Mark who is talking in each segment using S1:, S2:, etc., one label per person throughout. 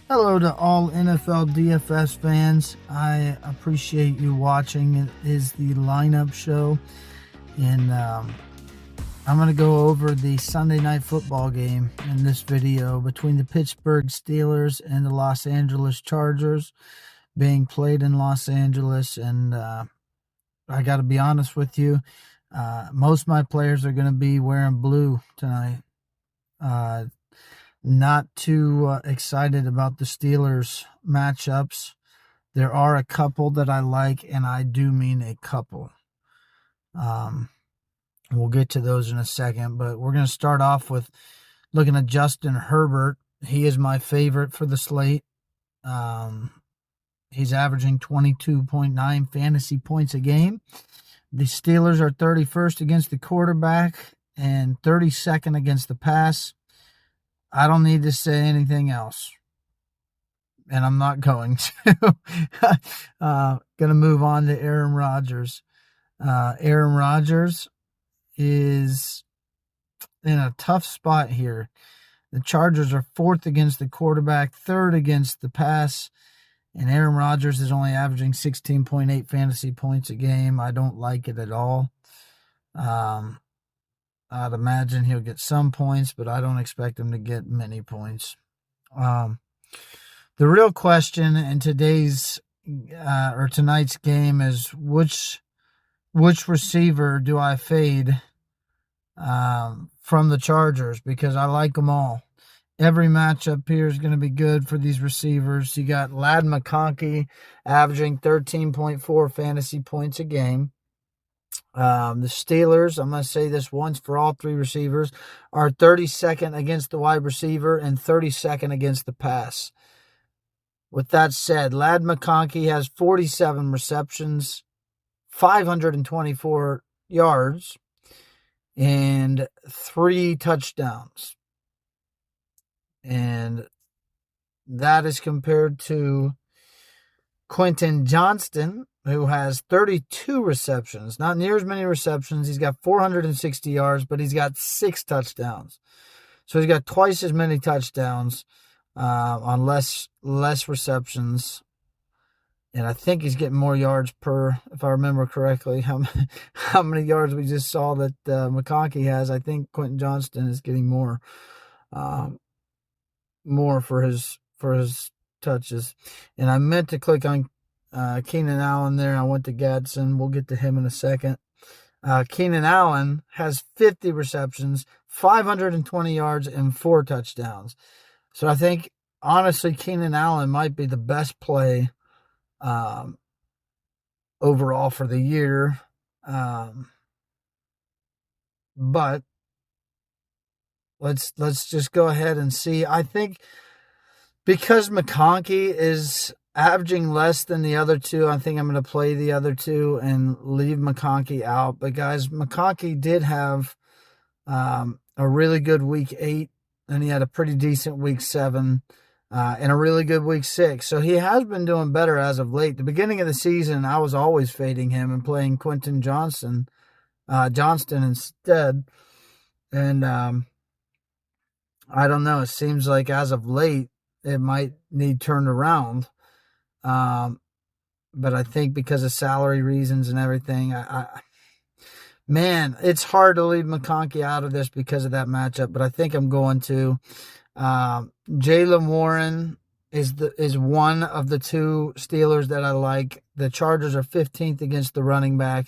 S1: Hello to all NFL DFS fans. I appreciate you watching. It is the lineup show, and I'm going to go over the Sunday night football game in this video between the Pittsburgh Steelers and the Los Angeles Chargers, being played in Los Angeles. And I got to be honest with you, most of my players are going to be wearing blue tonight. Not too excited about the Steelers matchups. There are a couple that I like, and I do mean a couple. We'll get to those in a second, but we're going to start off with looking at Justin Herbert. He is my favorite for the slate. He's averaging 22.9 fantasy points a game. The Steelers are 31st against the quarterback and 32nd against the pass. I don't need to say anything else, and I'm not going to. Going to move on to Aaron Rodgers. Aaron Rodgers is in a tough spot here. The Chargers are 4th against the quarterback, 3rd against the pass, and Aaron Rodgers is only averaging 16.8 fantasy points a game. I don't like it at all. I'd imagine he'll get some points, but I don't expect him to get many points. The real question in tonight's game is which receiver do I fade from the Chargers, because I like them all. Every matchup here is going to be good for these receivers. You got Ladd McConkey averaging 13.4 fantasy points a game. The Steelers, I'm going to say this once for all three receivers, are 32nd against the wide receiver and 32nd against the pass. With that said, Ladd McConkey has 47 receptions, 524 yards, and 3 touchdowns. And that is compared to Quentin Johnston, who has 32 receptions. Not near as many receptions. He's got 460 yards, but he's got 6 touchdowns. So he's got twice as many touchdowns on less receptions. And I think he's getting more yards per, if I remember correctly, how many yards we just saw that McConkey has. I think Quentin Johnston is getting more for his touches. And I meant to click on Keenan Allen there. I went to Gadsden. We'll get to him in a second. Keenan Allen has 50 receptions, 520 yards, and 4 touchdowns. So I think, honestly, Keenan Allen might be the best play overall for the year. But let's just go ahead and see. I think because McConkey is averaging less than the other two, I think I'm going to play the other two and leave McConkey out. But guys, McConkey did have a really good week 8, and he had a pretty decent week 7, and a really good week 6. So he has been doing better as of late. The beginning of the season, I was always fading him and playing Quentin Johnston instead. And I don't know. It seems like as of late, it might need turned around. But I think because of salary reasons and everything, man, it's hard to leave McConkey out of this because of that matchup. But I think I'm going to. Jaylen Warren is one of the 2 Steelers that I like. The Chargers are 15th against the running back,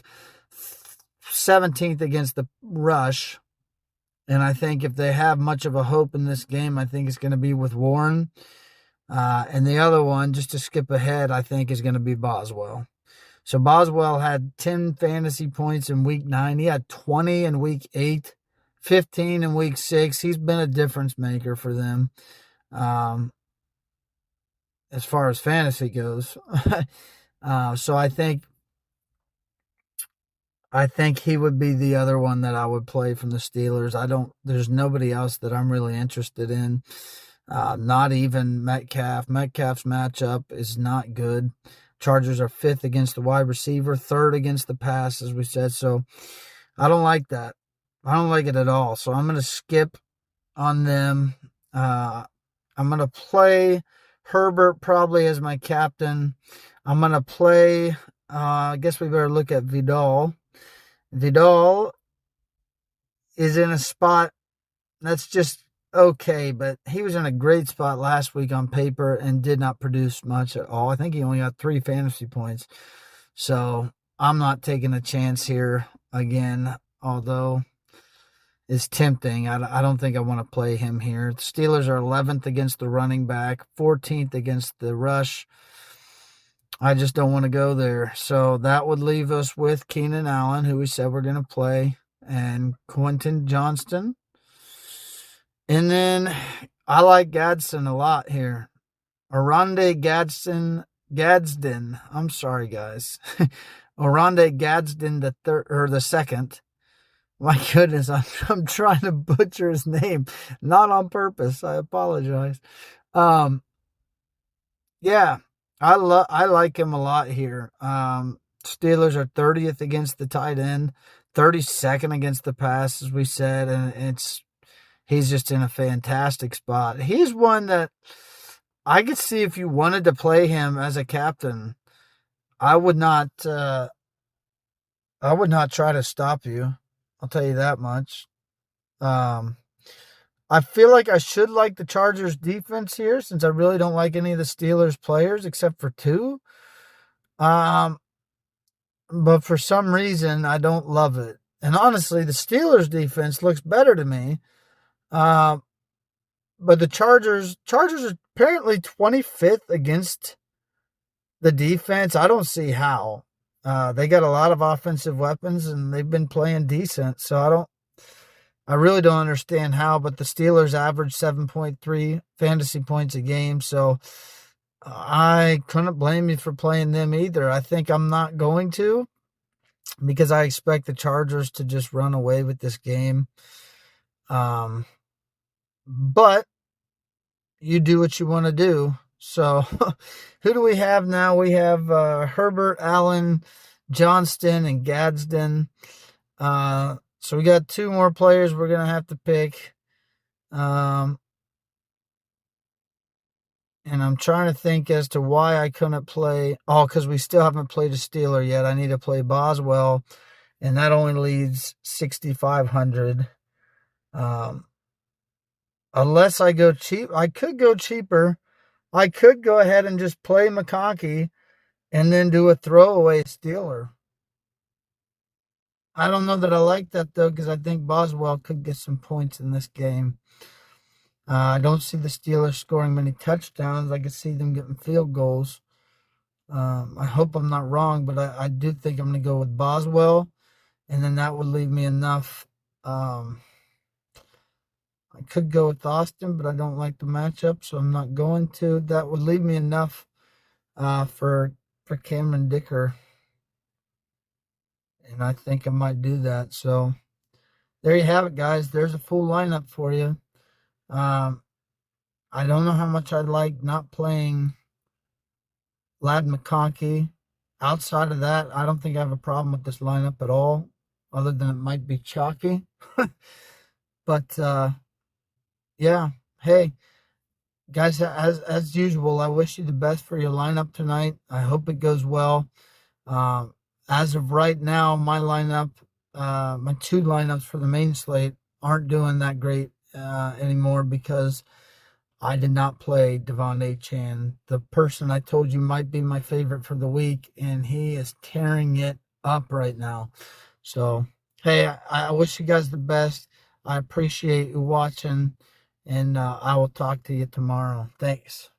S1: 17th against the rush. And I think if they have much of a hope in this game, I think it's going to be with Warren. And the other one, just to skip ahead, I think is going to be Boswell. So Boswell had 10 fantasy points in week 9. He had 20 in week 8, 15 in week 6. He's been a difference maker for them as far as fantasy goes. So I think he would be the other one that I would play from the Steelers. There's nobody else that I'm really interested in. Not even Metcalf. Metcalf's matchup is not good. Chargers are 5th against the wide receiver, 3rd against the pass, as we said. So I don't like that. I don't like it at all. So I'm going to skip on them. I'm going to play Herbert probably as my captain. I'm going to play, I guess we better look at Vidal. Vidal is in a spot that's just okay, but he was in a great spot last week on paper and did not produce much at all. I think he only got 3 fantasy points. So I'm not taking a chance here again, although it's tempting. I don't think I want to play him here. The Steelers are 11th against the running back, 14th against the rush. I just don't want to go there. So that would leave us with Keenan Allen, who we said we're going to play, and Quentin Johnston. And then I like Gadsden a lot here. Oronde Gadsden. I'm sorry, guys. Oronde Gadsden the second. My goodness, I'm trying to butcher his name, not on purpose. I apologize. Yeah, I like him a lot here. Steelers are 30th against the tight end, 32nd against the pass, as we said, and he's just in a fantastic spot. He's one that I could see if you wanted to play him as a captain. I would not try to stop you. I'll tell you that much. I feel like I should like the Chargers defense here since I really don't like any of the Steelers players except for 2. But for some reason, I don't love it. And honestly, the Steelers defense looks better to me. But the Chargers are apparently 25th against the defense. I don't see how. They got a lot of offensive weapons and they've been playing decent. So I really don't understand how, but the Steelers average 7.3 fantasy points a game. So I couldn't blame you for playing them either. I think I'm not going to because I expect the Chargers to just run away with this game. But you do what you want to do. So who do we have now? We have Herbert, Allen, Johnston, and Gadsden. So we got 2 more players we're going to have to pick. And I'm trying to think as to why I couldn't play. Oh, because we still haven't played a Steeler yet. I need to play Boswell, and that only leads 6,500. Unless I go cheap, I could go cheaper. I could go ahead and just play McConkey and then do a throwaway Steeler. I don't know that I like that, though, because I think Boswell could get some points in this game. I don't see the Steelers scoring many touchdowns. I can see them getting field goals. I hope I'm not wrong, but I do think I'm going to go with Boswell, and then that would leave me enough. I could go with Austin, but I don't like the matchup, so I'm not going to. That would leave me enough for Cameron Dicker. And I think I might do that. So there you have it, guys. There's a full lineup for you. I don't know how much I'd like not playing Ladd McConkey. Outside of that, I don't think I have a problem with this lineup at all, other than it might be chalky. But, yeah. Hey, guys, as usual, I wish you the best for your lineup tonight. I hope it goes well. As of right now, my lineup, my 2 lineups for the main slate aren't doing that great anymore because I did not play Devon Achane, the person I told you might be my favorite for the week, and he is tearing it up right now. So, hey, I wish you guys the best. I appreciate you watching, and I will talk to you tomorrow. Thanks.